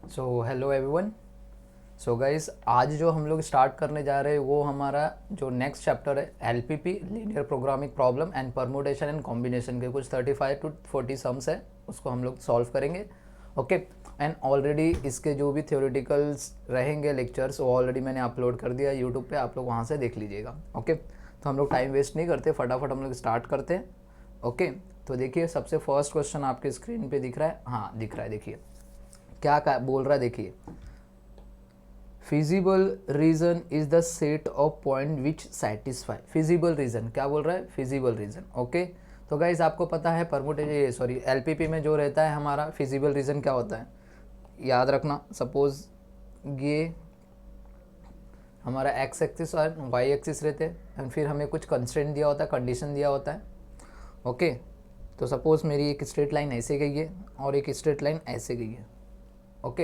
So hello everyone. So guys, आज जो हम लोग स्टार्ट करने जा रहे हैं वो हमारा जो नेक्स्ट चैप्टर है LPP linear programming problem and permutation and combination के कुछ 35 to 40 सम्स है, उसको हम लोग सॉल्व करेंगे। ओके। एंड ऑलरेडी इसके जो भी थ्योरेटिकल्स रहेंगे लेक्चर्स वो ऑलरेडी मैंने अपलोड कर दिया यूट्यूब पे, आप लोग वहाँ से देख लीजिएगा। ओके, तो हम लोग टाइम वेस्ट नहीं करते, फटाफट हम लोग स्टार्ट करते हैं। ओके, तो देखिए सबसे फर्स्ट क्वेश्चन आपके स्क्रीन पे दिख रहा है। हाँ दिख रहा है, देखिए क्या बोल रहा है। देखिए, feasible region is the set of point which satisfy. Feasible region क्या बोल रहा है? Feasible region. ओके, तो गाइज आपको पता है एलपीपी में जो रहता है हमारा फिजिबल रीजन क्या होता है, याद रखना। सपोज ये हमारा एक्स एक्सिस और वाई एक्सिस रहते हैं एंड फिर हमें कुछ कंस्ट्रेंट दिया होता है, कंडीशन दिया होता है। ओके, तो सपोज मेरी एक स्ट्रेट लाइन ऐसे गई है और एक स्ट्रेट लाइन ऐसे गई है। ओके,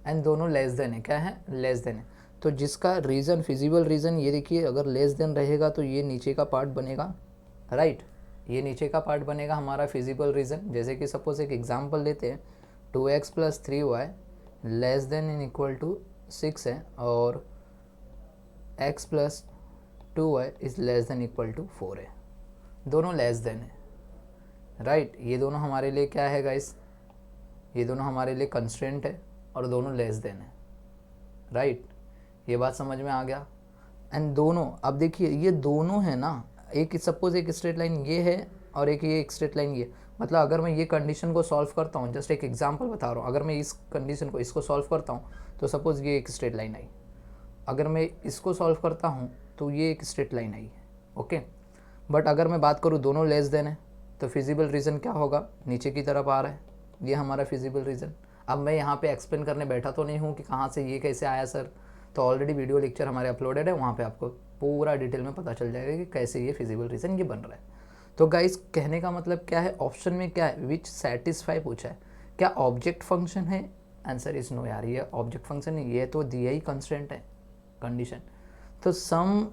एंड दोनों लेस देन है। क्या है? लेस देन है। तो जिसका रीज़न, फिजिबल रीज़न, ये देखिए अगर लेस देन रहेगा तो ये नीचे का पार्ट बनेगा, राइट। ये नीचे का पार्ट बनेगा हमारा फिजिबल रीज़न। जैसे कि सपोज एक एग्जांपल लेते हैं, 2x + 3y less than in equal to 6 है और x + 2y is less than equal to 4 है। दोनों लेस देन है, राइट। ये दोनों हमारे लिए क्या है गाइस? ये दोनों हमारे लिए कंस्ट्रेंट है और दोनों लेस देन है, राइट। ये बात समझ में आ गया। एंड दोनों, अब देखिए ये दोनों है ना, एक सपोज एक स्ट्रेट लाइन ये है और एक ये एक स्ट्रेट लाइन ये, मतलब अगर मैं ये कंडीशन को सॉल्व करता हूँ, जस्ट एक एग्जांपल बता रहा हूँ, अगर मैं इस कंडीशन को इसको सॉल्व करता हूँ तो सपोज ये एक स्ट्रेट लाइन आई। अगर मैं इसको सॉल्व करता हूँ तो ये एक straight line I. Okay, but अगर मैं बात करूँ दोनों लेस देन है तो फिजिबल रीज़न क्या होगा? नीचे की तरफ आ रहा है, ये हमारा फिजिबल रीज़न। अब मैं यहाँ पे एक्सप्लेन करने बैठा तो नहीं हूँ कि कहाँ से ये कैसे आया सर, तो ऑलरेडी वीडियो लेक्चर हमारे अपलोडेड है, वहाँ पे आपको पूरा डिटेल में पता चल जाएगा कि कैसे ये फिजिबल रीज़न ये बन रहा है। तो गाइस कहने का मतलब क्या है? ऑप्शन में क्या है? विच सेटिस्फाई पूछा है, क्या ऑब्जेक्ट फंक्शन है? आंसर इज नो यार, ये ऑब्जेक्ट फंक्शन नहीं, ये तो दिया ही कंस्ट्रेंट है, कंडीशन। तो सम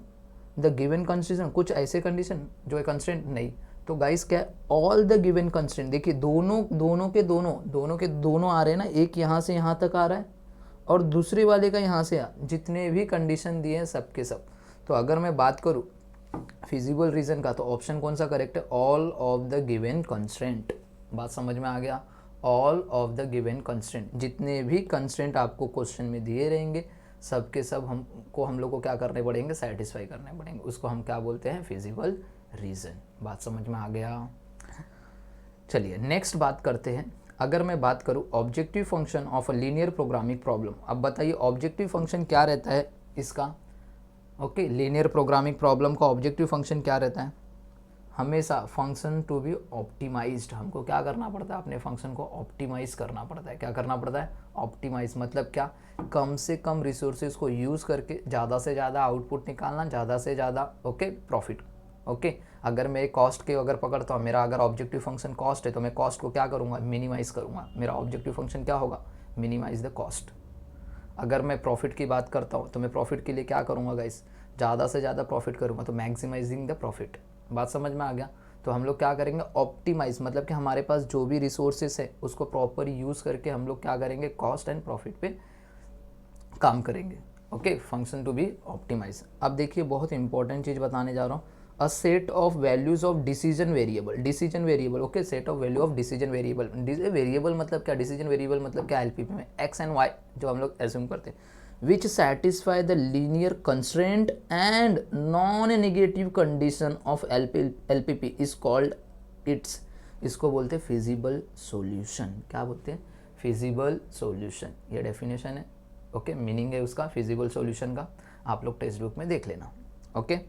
द गिवन कंस्ट्रेंट, कुछ ऐसे कंडीशन जो है कंस्ट्रेंट नहीं। तो गाइस क्या है? All the given constraint. देखिए दोनों के दोनों आ रहे हैं ना, एक यहाँ से यहाँ तक आ रहा है और दूसरे वाले का यहाँ से जितने भी कंडीशन दिए हैं सब के सब। तो अगर मैं बात करूँ फिजिबल रीजन का तो ऑप्शन कौन सा करेक्ट है? All of the given constraint. बात समझ में आ गया? All of the given constraint, जितने भी कंस्ट्रेंट आपको क्वेश्चन में दिए रहेंगे सब के सब हम लोग को क्या करने पड़ेंगे? सेटिस्फाई करने पड़ेंगे। उसको हम क्या बोलते हैं? Feasible region. बात समझ में आ गया? चलिए नेक्स्ट बात करते हैं। अगर मैं बात करूं objective function of a linear programming problem, अब बताइए ऑब्जेक्टिव फंक्शन क्या रहता है इसका? ओके, लीनियर प्रोग्रामिंग प्रॉब्लम का ऑब्जेक्टिव फंक्शन क्या रहता है? हमेशा फंक्शन टू बी ऑप्टिमाइज्ड। हमको क्या करना पड़ता है? अपने फंक्शन को ऑप्टिमाइज करना पड़ता है। क्या करना पड़ता है? ऑप्टिमाइज मतलब क्या? कम से कम रिसोर्सेज को यूज़ करके ज़्यादा से ज़्यादा आउटपुट निकालना, ज़्यादा से ज़्यादा ओके प्रॉफिट। ओके, अगर मैं कॉस्ट के अगर पकड़ता हूँ, मेरा अगर ऑब्जेक्टिव फंक्शन कॉस्ट है तो मैं कॉस्ट को क्या करूँगा? मिनिमाइज़ करूँगा। मेरा ऑब्जेक्टिव फंक्शन क्या होगा? Minimise the cost. अगर मैं प्रॉफिट की बात करता हूँ तो मैं प्रॉफिट के लिए क्या करूँगा गाइस? ज़्यादा से ज़्यादा प्रॉफिट करूँगा, तो मैक्सिमाइजिंग द प्रॉफिट। बात समझ में आ गया? तो हम लोग क्या करेंगे? ऑप्टिमाइज मतलब कि हमारे पास जो भी रिसोर्सेस है उसको प्रॉपर यूज़ करके हम लोग क्या करेंगे? कॉस्ट एंड प्रॉफिट पे काम करेंगे। Okay, function to be optimise. अब देखिए बहुत इंपॉर्टेंट चीज़ बताने जा रहा हूँ। A set of values of decision variable. Decision variable, okay, set of value of decision variable. Variable मतलब क्या? डिसीजन वेरिएबल मतलब क्या? एलपीपी में एक्स एंड वाई जो हम लोग एज्यूम करते हैं, विच satisfy the linear constraint and non negative condition of LPP is called its, इसको बोलते हैं फिजिबल सॉल्यूशन। क्या बोलते हैं? Feasible solution. ये डेफिनेशन है। ओके, मीनिंग है उसका फिजिबल सॉल्यूशन का, आप लोग टेक्स्ट बुक में देख लेना। ओके,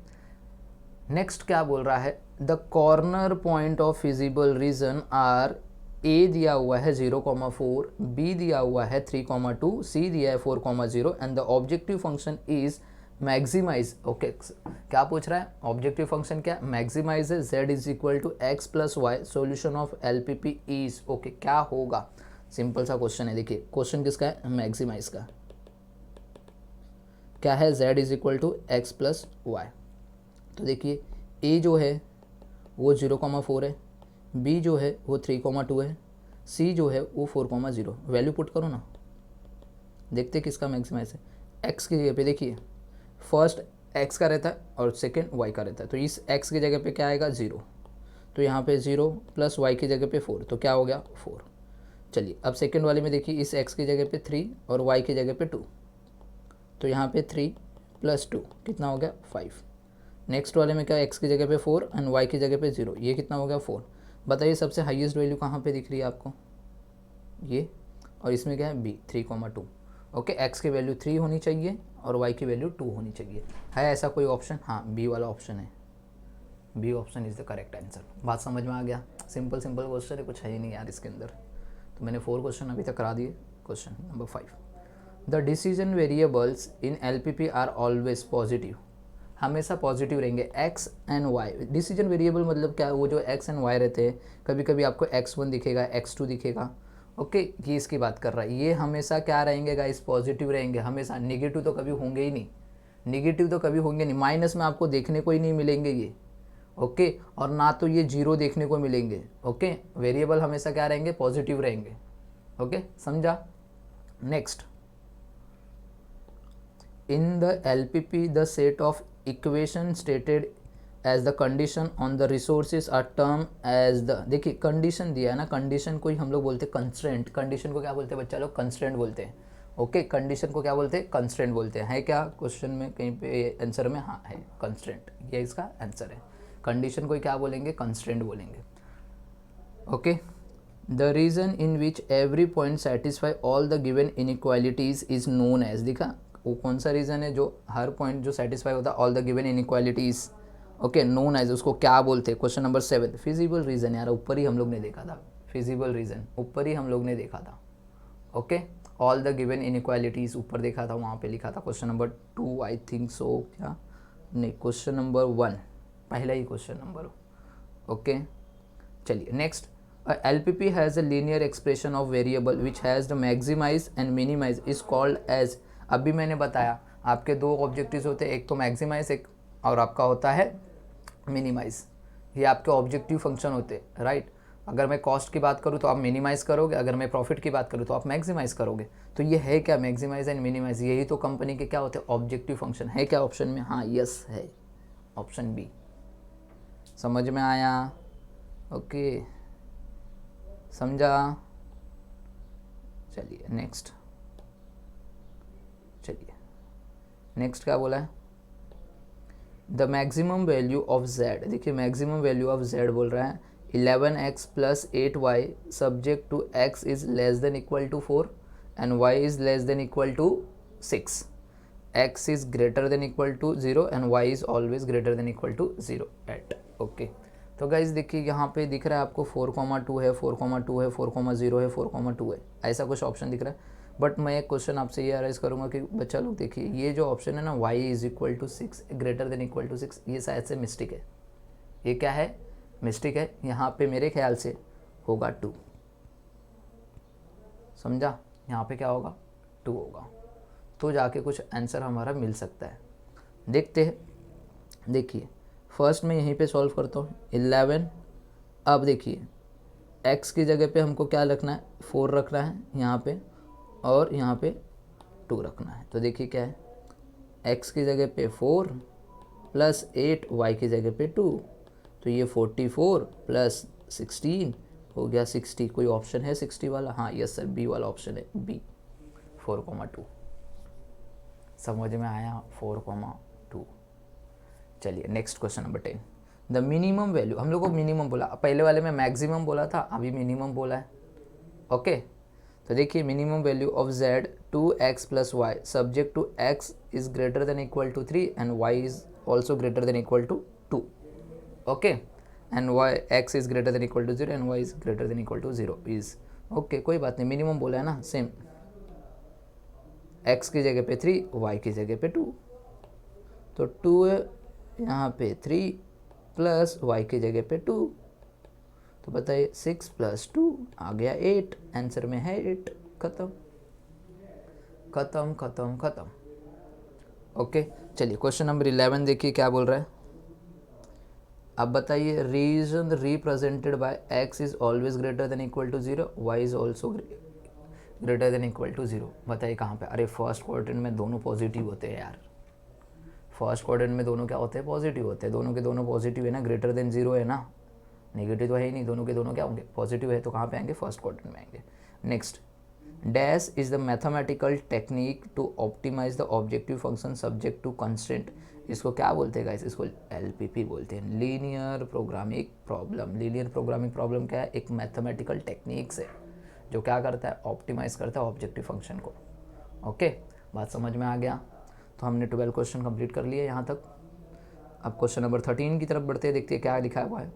नेक्स्ट क्या बोल रहा है? The corner point of feasible region are a दिया हुआ है 0,4, बी दिया हुआ है 3,2, सी दिया है 4,0 and the objective function is maximise. Okay, क्या पूछ रहा है? ऑब्जेक्टिव फंक्शन क्या? मैक्सिमाइज है। z is equal to x plus y, solution of LPP is. Okay, क्या होगा? सिंपल सा क्वेश्चन है। देखिए क्वेश्चन किसका है? मैक्सिमाइज का। क्या है? z is equal to x plus y. तो देखिए a जो है वो 0,4 है, b जो है वो 3,2 है, c जो है वो 4,0। वैल्यू पुट करो ना, देखते किसका मैक्सिमाइज है। एक्स की जगह पे देखिए फर्स्ट एक्स का रहता है और सेकेंड वाई का रहता है, तो इस एक्स की जगह पे क्या आएगा 0, तो यहाँ पे 0 प्लस वाई की जगह पे 4, तो क्या हो गया 4। चलिए अब सेकेंड वाले में देखिए इस एक्स की जगह पे 3 और वाई की जगह पे 2, तो यहाँ पे 3 प्लस 2 कितना हो गया 5। नेक्स्ट वाले में क्या एक्स की जगह पे 4 एंड वाई की जगह पे 0, ये कितना हो गया 4। बताइए सबसे हाईएस्ट वैल्यू कहाँ पे दिख रही है आपको, ये, और इसमें क्या है बी 3,2। ओके, एक्स की वैल्यू 3 होनी चाहिए और वाई की वैल्यू 2 होनी चाहिए। है ऐसा कोई ऑप्शन? हाँ, बी वाला ऑप्शन है, B option is the correct answer. बात समझ में आ गया? सिंपल सिंपल क्वेश्चन है, कुछ है ही नहीं यार इसके अंदर। तो मैंने 4 क्वेश्चन अभी तक करा दिए। Question number 5, the decision variables in LPP are always positive, हमेशा पॉजिटिव रहेंगे। X and y, decision variable मतलब क्या, वो जो एक्स एंड वाई रहते हैं, कभी कभी आपको x1 दिखेगा, x2 दिखेगा। ओके, ये इसकी बात कर रहा है, ये हमेशा क्या रहेंगे गाइस, पॉजिटिव रहेंगे हमेशा। नेगेटिव तो कभी होंगे ही नहीं, नेगेटिव तो कभी होंगे नहीं, माइनस में आपको देखने को ही नहीं मिलेंगे ये। ओके, और ना तो ये जीरो देखने को मिलेंगे। ओके, वेरिएबल हमेशा क्या रहेंगे, पॉजिटिव रहेंगे। ओके, समझा? Next, in the LPP the set of equation stated as the condition on the resources are termed as the, देखिए कंडीशन दिया है ना, कंडीशन को ही हम लोग बोलते हैं कंस्ट्रेंट। कंडीशन को क्या बोलते हैं बच्चा लोग, कंस्ट्रेंट बोलते हैं। ओके, कंडीशन को क्या बोलते हैं, कंस्ट्रेंट बोलते हैं। है क्या क्वेश्चन में कहीं पे आंसर में? हाँ है, कंस्ट्रेंट, ये इसका आंसर है। कंडीशन को क्या बोलेंगे, कंस्ट्रेंट बोलेंगे। Okay, the region in which every point satisfy all the given inequalities is known as, दिखा वो कौन सा रीज़न है जो हर पॉइंट जो सेटिस्फाई होता है all the given inequalities. Okay, known as, उसको क्या बोलते हैं? Question number 7, feasible region. यार ऊपर ही हम लोग ने देखा था, फिजिबल रीज़न ऊपर ही हम लोग ने देखा था। Okay, all the given inequalities ऊपर देखा था, वहाँ पे लिखा था question number 2 I think so, क्या नहीं, क्वेश्चन नंबर 1, पहला ही क्वेश्चन नंबर। ओके, चलिए next, LPP has a linear expression of variable which has the maximise and minimise is called as. अभी मैंने बताया आपके दो ऑब्जेक्टिव्स होते हैं, एक तो मैक्सिमाइज, एक और आपका होता है मिनिमाइज। ये आपके ऑब्जेक्टिव फंक्शन होते हैं, राइट। अगर मैं कॉस्ट की बात करूँ तो आप मिनिमाइज़ करोगे, अगर मैं प्रॉफिट की बात करूँ तो आप मैक्सिमाइज़ करोगे। तो ये है क्या, मैक्सिमाइज एंड मिनिमाइज, यही तो कंपनी के क्या होते हैं, ऑब्जेक्टिव फंक्शन। है क्या ऑप्शन में? हाँ, यस है, ऑप्शन बी। समझ में आया? ओके, समझा? चलिए नेक्स्ट, चलिए नेक्स्ट क्या बोला है, the maximum value of z। देखिए मैक्सिमम वैल्यू ऑफ z बोल रहा है 11x plus 8y subject to x is less than equal to 4 and y is less than equal to 6। x is greater than equal to 0 and y is always greater than equal to 0 at. Okay, तो guys देखिए यहाँ पे दिख रहा है आपको 4,2 है, 4,2 है, 4,0 है, 4,2 है, ऐसा कुछ ऑप्शन दिख रहा है। बट मैं एक क्वेश्चन आपसे ये अराइज करूँगा कि बच्चा लोग देखिए ये जो ऑप्शन है ना, y is equal to 6 greater than equal to 6, ये शायद से मिस्टेक है। ये क्या है, मिस्टेक है। यहाँ पे मेरे ख्याल से होगा 2, समझा? यहाँ पे क्या होगा, 2 होगा, तो जाके कुछ आंसर हमारा मिल सकता है। देखते हैं, देखिए फर्स्ट मैं यहीं पे सॉल्व करता हूँ 11। अब देखिए x की जगह पे हमको क्या रखना है, 4 रखना है यहाँ पे, और यहाँ पे 2 रखना है। तो देखिए क्या है, x की जगह पे 4 प्लस 8, y की जगह पे 2, तो ये 44 प्लस 16 हो गया 60। कोई ऑप्शन है 60 वाला? हाँ यस सर, बी वाला ऑप्शन है, बी 4,2। समझ में आया? 4,2। चलिए next question number 10, the minimum value. हम लोग को मिनिमम बोला, पहले वाले में मैक्सिमम बोला था, अभी मिनिमम बोला है। ओके, तो देखिए minimum value of z 2x plus y subject to x is greater than equal to 3 and y is also greater than equal to 2। Okay, and y x is greater than equal to 0 and y is greater than equal to 0 is. Okay, कोई बात नहीं, minimum बोला है ना, same x की जगह पे 3, y की जगह पे 2, तो 2 यहाँ पे 3 प्लस y की जगह पे 2, तो बताइए 6 प्लस 2 आ गया 8, आंसर में है 8। खत्म खत्म खत्म खत्म। ओके, चलिए क्वेश्चन नंबर 11 देखिए क्या बोल रहा है। अब बताइए, region represented by x is always greater than equal to 0, y is also greater than equal to 0। बताइए कहाँ पे? अरे फर्स्ट क्वाड्रेंट में दोनों पॉजिटिव होते हैं यार, फर्स्ट क्वाड्रेंट में दोनों क्या होते हैं? पॉजिटिव होते हैं। दोनों के दोनों पॉजिटिव है ना, ग्रेटर देन 0 है ना, नेगेटिव तो है ही नहीं, दोनों के दोनों क्या होंगे? पॉजिटिव है, तो कहाँ पे आएंगे? फर्स्ट क्वाड्रेंट में आएंगे। Next, dash is the mathematical technique to optimise the objective function subject to constraint. इसको क्या बोलते हैं गाइस? इसको LPP बोलते हैं, linear programming problem. Linear programming problem क्या है? एक मैथमेटिकल टेक्निक्स है जो क्या करता है? ऑप्टिमाइज करता है ऑब्जेक्टिव फंक्शन को। ओके, बात समझ में आ गया? तो हमने 12 क्वेश्चन कंप्लीट कर लिए यहाँ तक। अब क्वेश्चन नंबर 13 की तरफ बढ़ते हैं, देखते हैं क्या लिखा हुआ है।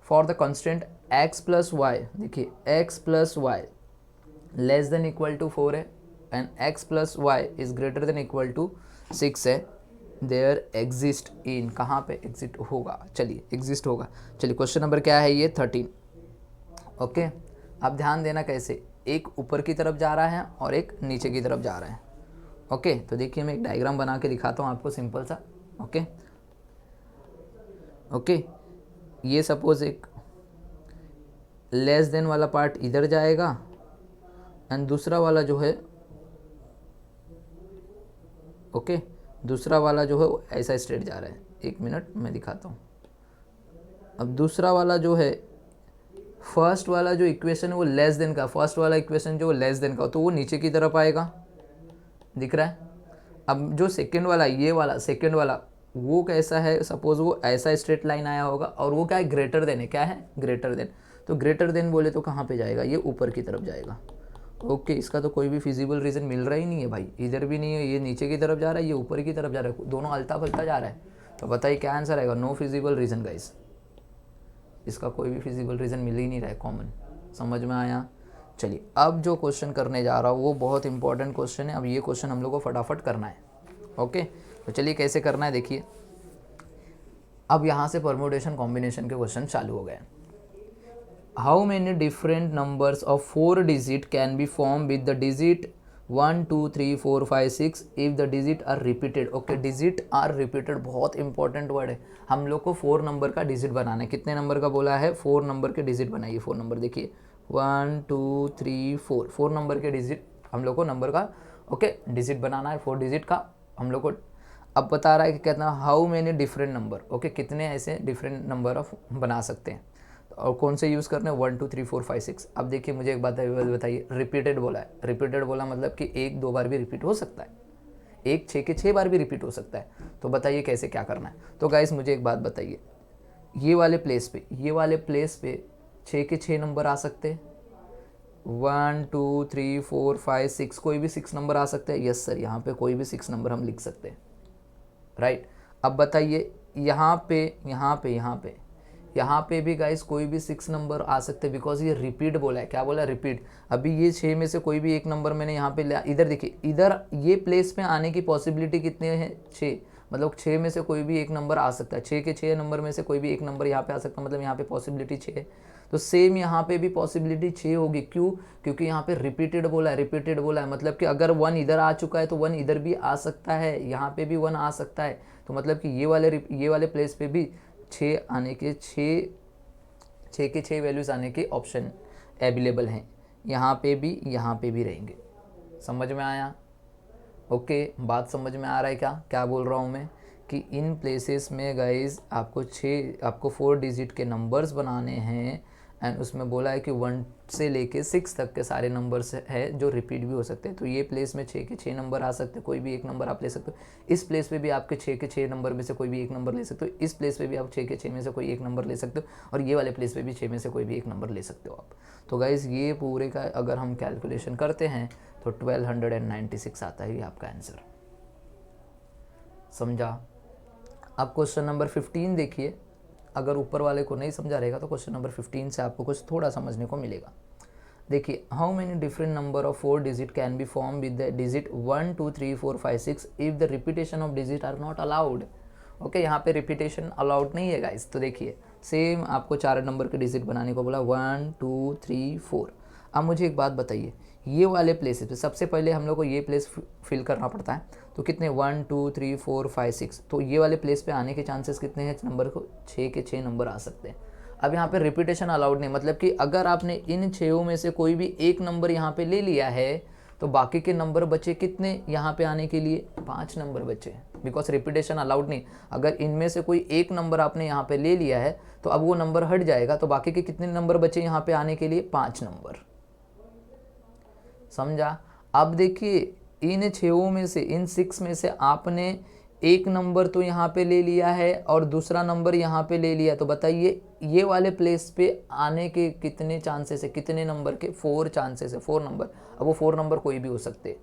For the constant x plus y, देखिए x plus y less than equal to 4 है and x plus y is greater than equal to 6 है, देयर एग्जिस्ट इन, कहाँ पे एग्जिस्ट होगा? चलिए एग्जिस्ट होगा। चलिए क्वेश्चन नंबर क्या है ये? 13। ओके, अब ध्यान देना कैसे, एक ऊपर की तरफ जा रहा है और एक नीचे की तरफ जा रहा है। ओके, तो देखिए मैं एक डायग्राम बना के दिखाता हूँ आपको, सिंपल सा। ओके, ये सपोज एक लेस देन वाला पार्ट इधर जाएगा एंड दूसरा वाला जो है, ओके, दूसरा वाला जो है वो ऐसा स्ट्रेट जा रहा है। एक मिनट मैं दिखाता हूँ। अब दूसरा वाला जो है, फर्स्ट वाला जो इक्वेशन है वो लेस देन का, फर्स्ट वाला इक्वेशन जो लेस देन का, तो वो नीचे की तरफ आएगा, दिख रहा है। अब जो सेकंड वाला, ये वाला सेकंड वाला, वो कैसा है? सपोज वो ऐसा स्ट्रेट लाइन आया होगा और वो क्या है? ग्रेटर देन है। क्या है? Greater than. तो ग्रेटर देन बोले तो कहाँ पे जाएगा? ये ऊपर की तरफ जाएगा। ओके, इसका तो कोई भी फिजिबल रीज़न मिल रहा ही नहीं है भाई, इधर भी नहीं है, ये नीचे की तरफ जा रहा है, ये ऊपर की तरफ जा रहा है, दोनों अलता फलता जा रहा है। तो बताइए क्या आंसर आएगा? नो फिजिबल रीज़न गाइस, इसका कोई भी फिजिबल रीज़न मिल ही नहीं रहा है कॉमन। समझ में आया? चलिए अब जो क्वेश्चन करने जा रहा हूँ वो बहुत इंपॉर्टेंट क्वेश्चन है। अब ये क्वेश्चन हम लोग को फटाफट करना है। ओके, तो चलिए कैसे करना है देखिए। अब यहाँ से परम्यूटेशन कॉम्बिनेशन के क्वेश्चन चालू हो गए। How many different numbers of 4 digit can be form with the digit 1 2 3 4 5 6 if the digit are repeated. Okay, digit are repeated बहुत इंपॉर्टेंट वर्ड है। हम लोग को 4 नंबर का डिजिट बनाना है। कितने नंबर का बोला है? 4 नंबर के डिजिट बनाइए। 4 नंबर देखिए, 1 2 3 4, 4 नंबर के डिजिट हम लोग को नंबर का, ओके, डिजिट बनाना है 4 डिजिट का हम लोग को। अब बता रहा है कि कहना how many different number, okay, कितने ऐसे डिफरेंट नंबर ऑफ बना सकते हैं और कौन से यूज़ करने हैं? 1 2 3 4 5 6। अब देखिए मुझे एक बात बताइए, रिपीटेड बोला है। रिपीटेड बोला मतलब कि 1 2 बार भी रिपीट हो सकता है, 1 6 के 6 बार भी रिपीट हो सकता है। तो बताइए कैसे क्या करना है? तो गाइस मुझे एक बात बताइए, ये वाले प्लेस पे 6 के 6 नंबर आ सकते हैं, 1 2 3 4 5 6, कोई भी 6 नंबर आ सकते हैं। यस सर, यहाँ पे कोई भी 6 नंबर हम लिख सकते हैं, राइट। अब बताइए यहाँ पे भी गाइस कोई भी 6 नंबर आ सकते हैं, बिकॉज ये रिपीट बोला है। क्या बोला? रिपीट। अभी ये 6 में से कोई भी एक नंबर मैंने यहाँ पे लिया, इधर देखिए, इधर ये प्लेस में आने की पॉसिबिलिटी कितने हैं? 6, मतलब 6 में से कोई भी एक नंबर आ सकता है। 6 के 6 नंबर में से कोई भी एक नंबर यहाँ पे आ सकता है, मतलब यहाँ पे पॉसिबिलिटी 6 है। तो सेम यहाँ पे भी पॉसिबिलिटी 6 होगी। क्यों? क्योंकि यहाँ पे रिपीटेड बोला है, मतलब कि अगर 1 इधर आ चुका है तो 1 इधर भी आ सकता है, यहाँ पे भी 1 आ सकता है। तो मतलब कि ये वाले प्लेस पे भी 6 आने के 6 के 6 वैल्यूज़ आने के ऑप्शन अवेलेबल हैं, यहाँ पे भी रहेंगे। समझ में आया? ओके, बात समझ में आ रहा है क्या बोल रहा हूँ मैं? कि इन प्लेसेस में गाइस आपको 4 डिजिट के नंबर्स बनाने हैं एंड उसमें बोला है कि 1 से लेके 6 तक के सारे नंबर्स है जो रिपीट भी हो सकते हैं। तो ये प्लेस में 6 के 6 नंबर आ सकते हैं, कोई भी एक नंबर आप ले सकते हो। इस प्लेस पे भी आपके 6 के 6 नंबर में से कोई भी एक नंबर ले सकते हो। इस प्लेस पे भी आप 6 के 6 में से कोई एक नंबर ले सकते हो, और ये वाले प्लेस पे भी 6 में से कोई भी एक नंबर ले सकते हो आप। तो गाइज़ ये पूरे का अगर हम कैलकुलेशन करते हैं तो 1296 आता है ये आपका आंसर। समझा? अब क्वेश्चन नंबर 15 देखिए। अगर ऊपर वाले को नहीं समझा रहेगा तो क्वेश्चन नंबर 15 से आपको कुछ थोड़ा समझने को मिलेगा। देखिए, how many different number of 4 digit can be form with the digit 1 2 3 4 5 6 if the repetition of digit are not allowed. Okay, यहाँ पे रिपीटेशन अलाउड नहीं है गाइस। तो देखिए सेम आपको 4 नंबर के डिजिट बनाने को बोला, 1 2 3 4। अब मुझे एक बात बताइए, ये वाले प्लेसेस पे सबसे पहले हम लोग को ये प्लेस फिल करना पड़ता है। तो कितने? 1 2 3 4 5 6। तो ये वाले प्लेस पे आने के चांसेस कितने हैं नंबर को? 6 के 6 नंबर आ सकते हैं। अब यहाँ पे रिपीटेशन अलाउड नहीं, मतलब कि अगर आपने इन 6 में से कोई भी एक नंबर यहाँ पे ले लिया है तो बाकी के नंबर बचे कितने यहाँ पे आने के लिए, 5 नंबर बचे, बिकॉज रिपीटेशन अलाउड नहीं। अगर इनमें से कोई एक नंबर आपने यहाँ पे ले लिया है तो अब वो नंबर हट जाएगा, तो बाकी के कितने नंबर बचे यहाँ पे आने के लिए, 5 नंबर। समझा। अब देखिए इन 6 में से, इन 6 में से आपने एक नंबर तो यहाँ पे ले लिया है और दूसरा नंबर यहाँ पे ले लिया, तो बताइए ये वाले प्लेस पे आने के कितने चांसेस है, कितने नंबर के, 4 चांसेस है, 4 नंबर। अब वो 4 नंबर कोई भी हो सकते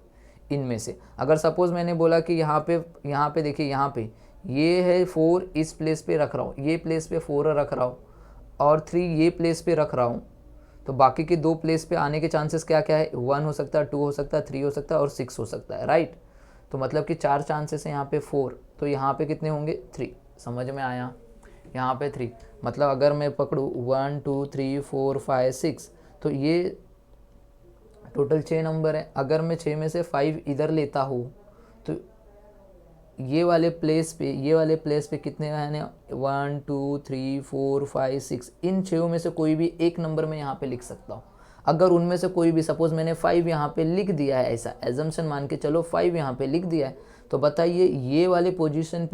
इनमें से। अगर सपोज मैंने बोला कि यहाँ पे देखिए, यहाँ पे ये है 4, इस प्लेस पे रख रहा हूँ, ये प्लेस पे 4 रख रहा हूँ और 3 ये प्लेस पे रख रहा हूँ, तो बाकी के 2 प्लेस पे आने के चांसेस क्या क्या है, 1 हो सकता है, 2 हो सकता है, 3 हो सकता है और 6 हो सकता है, राइट। तो मतलब कि 4 चांसेस है यहाँ पे 4, तो यहाँ पे कितने होंगे, 3। समझ में आया, यहाँ पे 3, मतलब अगर मैं पकड़ूँ 1 2 3 4 5 6, तो ये टोटल 6 नंबर है। अगर मैं 6 में से 5 इधर लेता हूँ तो ये वाले प्लेस पे कितने हैं, 1 2 3 4 5 6, इन 6 में से कोई भी एक नंबर मैं यहाँ पे लिख सकता हूँ। अगर उनमें से कोई भी, सपोज मैंने 5 यहाँ पे लिख दिया है, ऐसा एजम्पशन मान के चलो 5 यहाँ पे लिख दिया है, तो बताइए ये वाले पोजीशन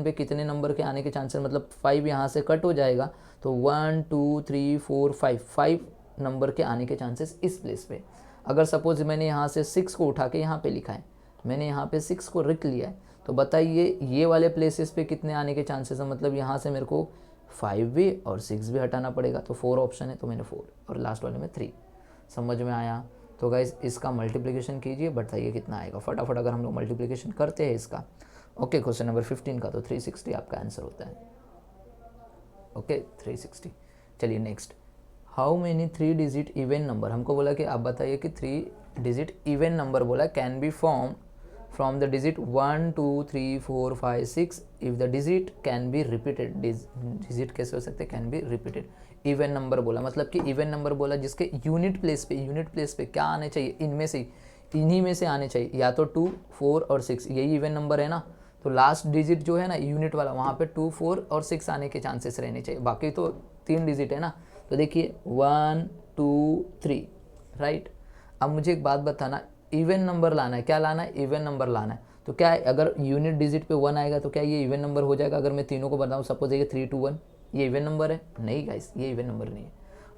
पे कितने नंबर के आने के चांसेस, मतलब 5 यहाँ से कट हो जाएगा तो 1 2 3 4 5 नंबर के आने के चांसेस इस प्लेस पे। अगर सपोज मैंने यहाँ से 6 को उठा के यहाँ पे लिखा है, मैंने यहाँ पे 6 को रख लिया है, तो बताइए ये वाले प्लेसेस पे कितने आने के चांसेस हैं, मतलब यहाँ से मेरे को 5 भी और 6 भी हटाना पड़ेगा, तो 4 ऑप्शन है, तो मैंने 4 और लास्ट वाले में 3। समझ में आया। तो गाइस इसका मल्टीप्लिकेशन कीजिए, बताइए कितना आएगा फटाफट। अगर हम लोग मल्टीप्लिकेशन करते हैं इसका, ओके, क्वेश्चन नंबर 15 का, तो 360 आपका आंसर होता है। ओके 360। चलिए next, how many 3 digit even number, हमको बोला कि आप बताइए कि 3 डिजिट इवन नंबर बोला can be form from the digit 1 2 3 4 5 6 if the digit can be repeated. Digit कैसे हो सकते, can be repeated. Even number बोला, मतलब कि इवन नंबर बोला जिसके यूनिट प्लेस पे क्या आने चाहिए, इनमें से, इन्हीं में से आने चाहिए, या तो 2 4 और 6, यही इवन नंबर है ना, तो लास्ट डिजिट जो है ना यूनिट वाला, वहाँ पे 2 4 और 6 आने के चांसेस रहने चाहिए, बाकी तो 3 डिजिट है ना। तो देखिए 1 2 3, राइट। अब मुझे एक बात बताना, इवन नंबर लाना है, क्या लाना है, इवन नंबर लाना है, तो क्या है, अगर यूनिट डिजिट पे 1 आएगा तो क्या ये इवन नंबर हो जाएगा। अगर मैं तीनों को बताऊँ, सपोज ये 3 2 1, ये इवन नंबर है, नहीं गाइस ये इवन नंबर नहीं है।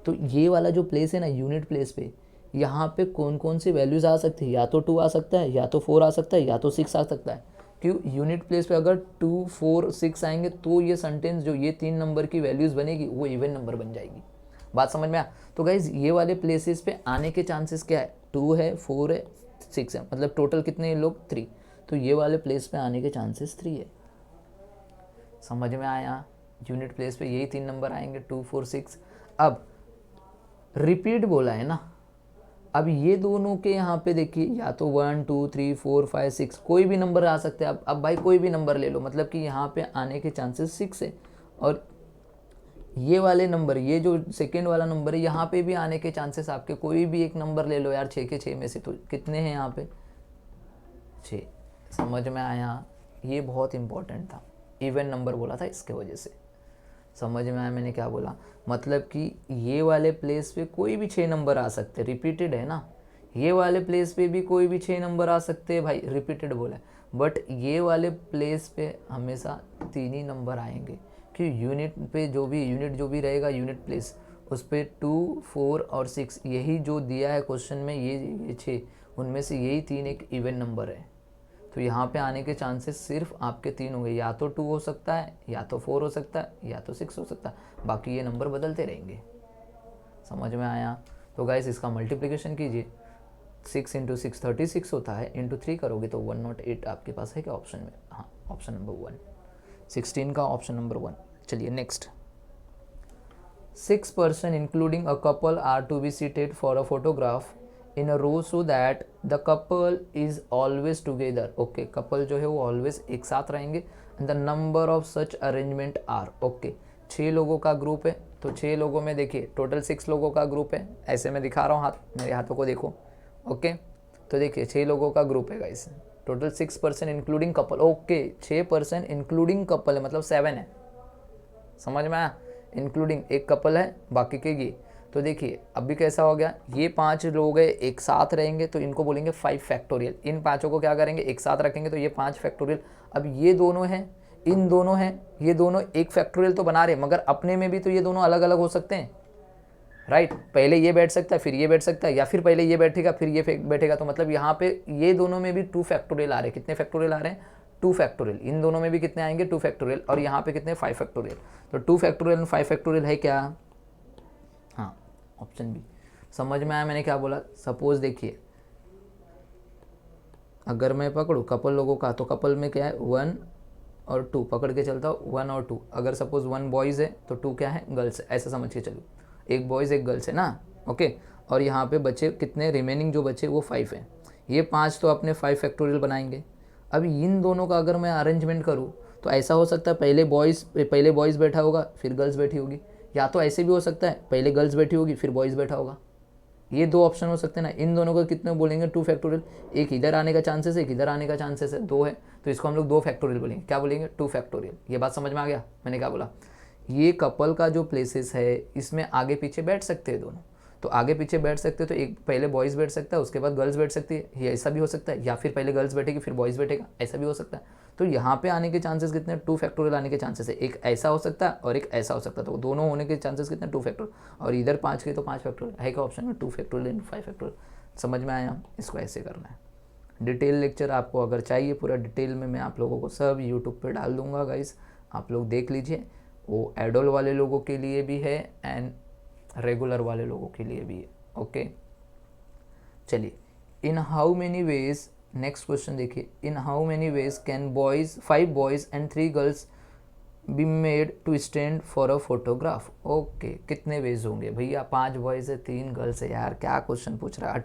तो ये वाला जो प्लेस है ना यूनिट प्लेस पे, यहाँ पे कौन कौन सी वैल्यूज़ आ सकती है, या तो 2 आ सकता है, या तो 4 आ सकता है, या तो 6 आ सकता है। क्यों, यूनिट प्लेस पे अगर 2 4 6 आएंगे तो ये सेंटेंस जो ये 3 नंबर की वैल्यूज़ बनेगी वो इवन नंबर बन जाएगी। बात समझ में आया। तो गाइज ये वाले प्लेसेस पे आने के चांसेस क्या है, 2 है 4 है 6 है, मतलब टोटल कितने लोग, 3, तो ये वाले प्लेस पे आने के चांसेस 3 है। समझ में आया। यूनिट प्लेस पे यही 3 नंबर आएंगे, 2 4 6। अब रिपीट बोला है ना, अब ये दोनों के यहाँ पे देखिए, या तो 1 2 3 4 5 6 कोई भी नंबर आ सकते हैं। अब भाई कोई भी नंबर ले लो, मतलब कि यहाँ पे आने के चांसेस 6 है, और ये वाले नंबर, ये जो सेकेंड वाला नंबर है, यहाँ पे भी आने के चांसेस आपके, कोई भी एक नंबर ले लो यार, 6 के 6 में से, तो कितने हैं यहाँ पे, 6। समझ में आया। ये बहुत इंपॉर्टेंट था, इवन नंबर बोला था इसके वजह से। समझ में आया मैंने क्या बोला, मतलब कि ये वाले प्लेस पे कोई भी 6 नंबर आ सकते, रिपीटेड है ना, ये वाले प्लेस पे भी कोई भी 6 नंबर आ सकते हैं भाई, रिपीटेड बोला है, बट ये वाले प्लेस पे हमेशा 3 ही नंबर आएंगे, कि यूनिट पे जो भी रहेगा यूनिट प्लेस, उस पर 2 4 और 6 यही जो दिया है क्वेश्चन में, ये 6, उनमें से यही 3 एक इवन नंबर है। तो यहाँ पे आने के चांसेस सिर्फ आपके 3 होंगे, या तो 2 हो सकता है, या तो 4 हो सकता है, या तो 6 हो सकता है, बाकी ये नंबर बदलते रहेंगे। समझ में आया। तो गाइस इसका मल्टीप्लिकेशन कीजिए, 6 × 6 36 होता है, इंटू 3 करोगे तो 108 आपके पास है क्या ऑप्शन में, हाँ ऑप्शन नंबर 1, 16 का ऑप्शन नंबर 1। चलिए next, 6 person including a couple are to be seated for a photograph in a row so that the couple is always together. Okay, couple जो है वो ऑलवेज एक साथ रहेंगे, and the number of such arrangement are. Okay, 6 लोगों का group है, तो 6 लोगों में देखिए टोटल 6 लोगों का ग्रुप है, ऐसे मैं दिखा रहा हूँ हाथ, मेरे हाथों को देखो। ओके, तो देखिए 6 लोगों का ग्रुप है guys, total 6 person including couple. Okay, 6 person including couple है, मतलब 7 है। समझ में आया, इंक्लूडिंग एक कपल है, बाकी के ये। तो देखिए अभी कैसा हो गया, ये 5 लोग हैं एक साथ रहेंगे तो इनको बोलेंगे 5 फैक्टोरियल। इन पाँचों को क्या करेंगे, एक साथ रखेंगे तो ये 5 फैक्टोरियल। अब ये दोनों हैं, इन दोनों हैं, ये दोनों एक फैक्टोरियल तो बना रहे, मगर अपने में भी तो ये दोनों अलग अलग हो सकते हैं, राइट। पहले ये बैठ सकता है, फिर ये बैठ सकता है, या फिर पहले ये बैठेगा फिर ये बैठेगा। तो मतलब यहाँ पे ये दोनों में भी 2 फैक्टोरियल आ रहे हैं। कितने फैक्टोरियल आ रहे हैं, 2 फैक्टोरियल। इन दोनों में भी कितने आएंगे, 2 फैक्टोरियल। और यहाँ पे कितने, 5 फैक्टोरियल। तो 2 फैक्टोरियल एंड 5 फैक्टोरियल है क्या, हाँ ऑप्शन बी। समझ में आया मैंने क्या बोला। सपोज देखिए अगर मैं पकड़ूँ कपल लोगों का, तो कपल में क्या है 1 और 2 पकड़ के चलता हूँ, 1 और 2। अगर सपोज 1 बॉयज़ है तो 2 क्या है, गर्ल्स है, ऐसा समझ के चलो। एक बॉयज़ एक गर्ल्स है ना, ओके। और यहाँ पे बच्चे कितने, रिमेनिंग जो बच्चे वो 5 हैं। ये 5 तो अपने 5 फैक्टोरियल बनाएंगे। अब इन दोनों का अगर मैं अरेंजमेंट करूँ तो ऐसा हो सकता है पहले बॉयज़ बैठा होगा फिर गर्ल्स बैठी होगी, या तो ऐसे भी हो सकता है पहले गर्ल्स बैठी होगी फिर बॉयज़ बैठा होगा। ये 2 ऑप्शन हो सकते हैं ना। इन दोनों को कितने बोलेंगे, 2 फैक्टोरियल। एक इधर आने का चांसेस है, एक इधर आने का चांसेस है, 2 है, तो इसको हम लोग 2 फैक्टोरियल बोलेंगे। क्या बोलेंगे, 2 फैक्टोरियल। ये बात समझ में आ गया मैंने क्या बोला। ये कपल का जो प्लेसेस है इसमें आगे पीछे बैठ सकते हैं दोनों। तो आगे पीछे बैठ सकते हैं तो एक पहले बॉयज़ बैठ सकता है उसके बाद गर्ल्स बैठ सकती है, ये ऐसा भी हो सकता है। या फिर पहले गर्ल्स बैठेगी फिर बॉयज़ बैठेगा, ऐसा भी हो सकता है। तो यहाँ पे आने के चांसेस कितने, 2 फैक्टोरियल आने के चांसेस है। एक ऐसा हो सकता है और एक ऐसा हो सकता है, तो दोनों होने के चांसेस कितने, 2 फैक्टोरियल। और इधर 5 के तो 5 फैक्टोरियल है क्या ऑप्शन में, 2 फैक्टोरियल इन 5 फैक्टोरियल। समझ में आया, इसको ऐसे करना है। डिटेल लेक्चर आपको अगर चाहिए पूरा डिटेल में, मैं आप लोगों को सब यूट्यूब पे डाल दूंगा गाइस, आप लोग देख लीजिए। वो एडोल वाले लोगों के लिए भी है एंड रेगुलर वाले लोगों के लिए भी है, ओके। चलिए, in how many ways, next question देखिए, in how many ways can 5 boys and 3 girls be made to stand for a photograph. Okay, कितने वेज होंगे भैया, 5 बॉयज़ है 3 गर्ल्स है, यार क्या क्वेश्चन पूछ रहा है।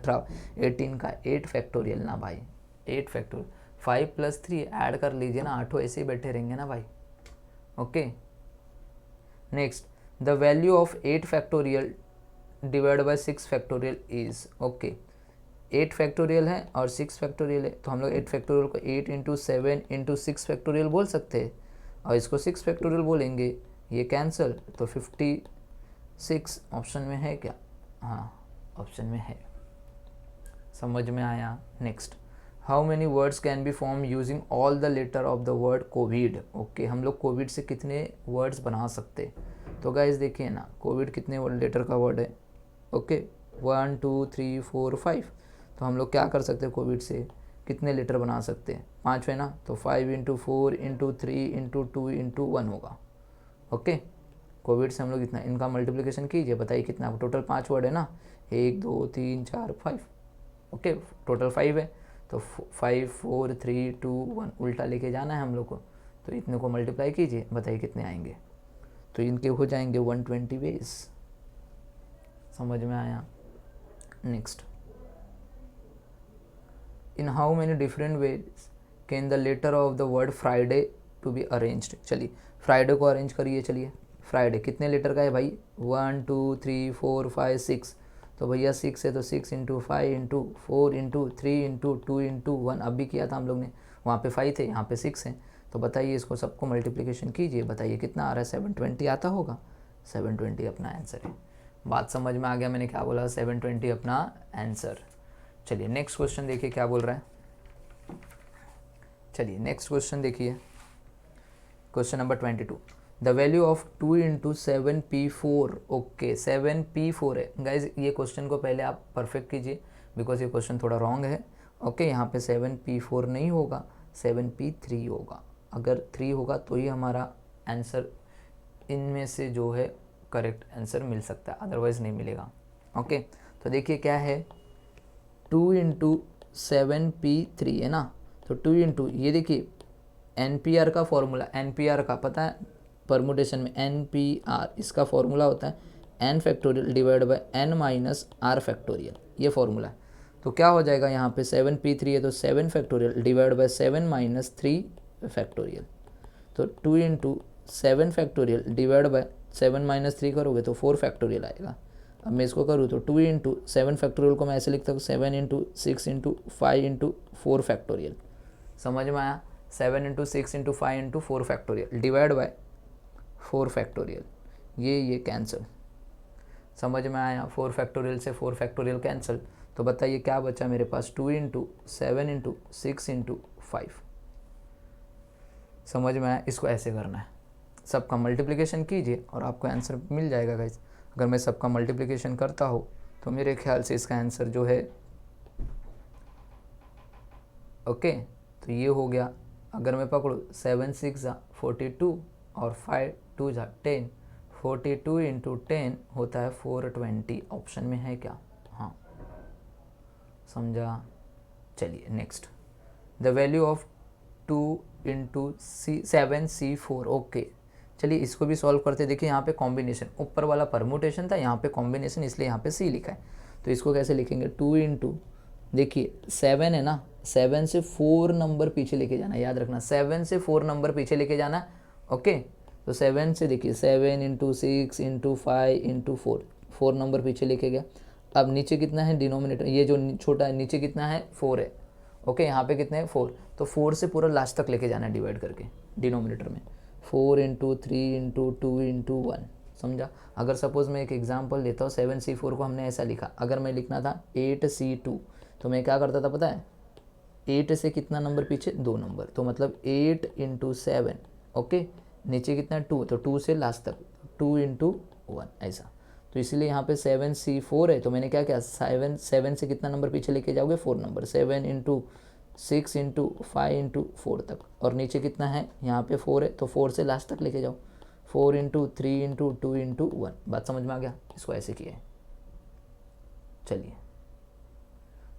18 का 8 फैक्टोरियल ना भाई, 8 फैक्टोरियल। 5 + 3 ऐड कर लीजिए ना, 8 ऐसे ही बैठे रहेंगे ना भाई, okay. Next, the value of 8 factorial divide by 6 factorial is, okay. 8 factorial है और 6 फैक्टोरियल है, तो हम लोग 8 फैक्टोरियल को 8 × 7 × 6 फैक्टोरियल बोल सकते हैं, और इसको 6 फैक्टोरियल बोलेंगे। ये कैंसिल, तो 56 ऑप्शन में है क्या, हाँ ऑप्शन में है। समझ में आया। Next, how many words can be form using all the letter of the word Covid. Okay, हम लोग कोविड से कितने वर्ड्स बना सकते, तो गाइज देखिए ना, कोविड कितने लेटर का वर्ड है, ओके 1 2 3 4 5। तो हम लोग क्या कर सकते हैं, कोविड से कितने लेटर बना सकते हैं, 5 है ना, तो 5 × 4 × 3 × 2 × 1 होगा, ओके। कोविड से हम लोग इतना, इनका मल्टीप्लिकेशन कीजिए, बताइए कितना, टोटल 5 वर्ड है ना, 1 2 3 4 5, ओके टोटल 5 है। तो 5 4 3 2 1 उल्टा लेके जाना है हम लोग को, तो इतने को मल्टीप्लाई कीजिए, बताइए कितने आएंगे। तो इनके हो जाएंगे 120 वेज। समझ में आया। Next, in how many different ways can the letter of the word Friday to be arranged. चलिए फ्राइडे को अरेंज करिए। चलिए फ्राइडे कितने लेटर का है भाई, 1 2 3 4 5 6। तो भैया 6 है तो 6 × 5 × 4 × 3 × 2 × 1, अब भी किया था हम लोग ने, वहाँ पे 5 थे यहाँ पे 6 हैं। तो बताइए इसको सबको मल्टीप्लिकेशन कीजिए, बताइए कितना आ रहा है, 720 आता होगा। 720 अपना आंसर है। बात समझ में आ गया मैंने क्या बोला, 720 अपना आंसर। चलिए नेक्स्ट क्वेश्चन देखिए क्या बोल रहा है। चलिए नेक्स्ट क्वेश्चन देखिए, question number 22, the value of 2 × 7p4। Okay 7p4 है गाइज, ये क्वेश्चन को पहले आप परफेक्ट कीजिए बिकॉज ये क्वेश्चन थोड़ा रॉन्ग है, ओके। यहाँ पे 7p4 नहीं होगा, 7p3 होगा। अगर 3 होगा तो ही हमारा आंसर इनमें से जो है करेक्ट आंसर मिल सकता है, अदरवाइज़ नहीं मिलेगा, ओके। तो देखिए क्या है, 2 × 7p3 है ना, तो 2 × ये देखिए NPR का फॉर्मूला, NPR का पता है परमुटेशन में, NPR इसका फॉर्मूला होता है n factorial divide by n minus r factorial, ये फॉर्मूला है। तो क्या हो जाएगा यहाँ पे 7p3 है तो 7 factorial divide by 7 minus 3 factorial. तो 2 × 7 फैक्टोरियल डिवाइड बाय 7 माइनस 3 करोगे तो 4 फैक्टोरियल आएगा। अब मैं इसको करूँ तो 2 × 7 फैक्टोरियल को मैं ऐसे लिखता हूँ 7 × 6 × 5 × 4 फैक्टोरियल। समझ में आया, 7 × 6 × 5 × 4 फैक्टोरियल डिवाइड बाय 4 फैक्टोरियल। ये कैंसिल, समझ में आया, 4 फैक्टोरियल से 4 फैक्टोरियल कैंसिल। तो बताइए क्या बचा मेरे पास, 2 इंटू 7 इंटू 6 इंटू 5। समझ में आया, इसको ऐसे करना है, सबका मल्टीप्लिकेशन कीजिए और आपको आंसर मिल जाएगा गाइस। अगर मैं सबका मल्टीप्लिकेशन करता हूँ तो मेरे ख्याल से इसका आंसर जो है ओके, तो ये हो गया। अगर मैं पकड़ूँ 7 6 42 और 5 2 10, 42 इंटू 10 होता है 420। ऑप्शन में है क्या? हाँ, समझा। चलिए next, the value of 2 into 7C4। Okay, चलिए इसको भी सॉल्व करते। देखिए यहाँ पे कॉम्बिनेशन, ऊपर वाला परमुटेशन था, यहाँ पे कॉम्बिनेशन, इसलिए यहाँ पे सी लिखा है। तो इसको कैसे लिखेंगे, 2 इंटू, देखिए 7 है ना, 7 से 4 नंबर पीछे लेके जाना, याद रखना 7 से 4 नंबर पीछे लेके जाना। ओके, तो 7 से देखिए 7 इंटू 6 इंटू 5 इंटू 4 नंबर पीछे लेके गया। अब नीचे कितना है डिनोमिनेटर, ये जो छोटा है नीचे कितना है 4 है। ओके, यहाँ पे कितने हैं 4, तो 4 से पूरा लास्ट तक लेके जाना है डिवाइड करके डिनोमिनेटर में। 4 इंटू 3 इंटू 2 इंटू 1, समझा। अगर सपोज मैं एक एग्जांपल लेता हूँ, 7C4 को हमने ऐसा लिखा, अगर मैं लिखना था 8C2 तो मैं क्या करता था पता है, 8 से कितना नंबर पीछे, 2 नंबर, तो मतलब 8 इंटू 7। ओके, नीचे कितना 2, तो 2 से लास्ट तक 2 इंटू 1 ऐसा। तो इसीलिए यहाँ पे 7C4 है, तो मैंने क्या किया, 7 से कितना नंबर पीछे लेके जाओगे, 4 नंबर, 7 इंटू 6 इंटू 5 इंटू 4 तक, और नीचे कितना है यहाँ पे 4 है, तो 4 से लास्ट तक लेके जाओ, 4 इंटू 3 इंटू 2 इंटू 1। बात समझ में आ गया, इसको ऐसे किया है। चलिए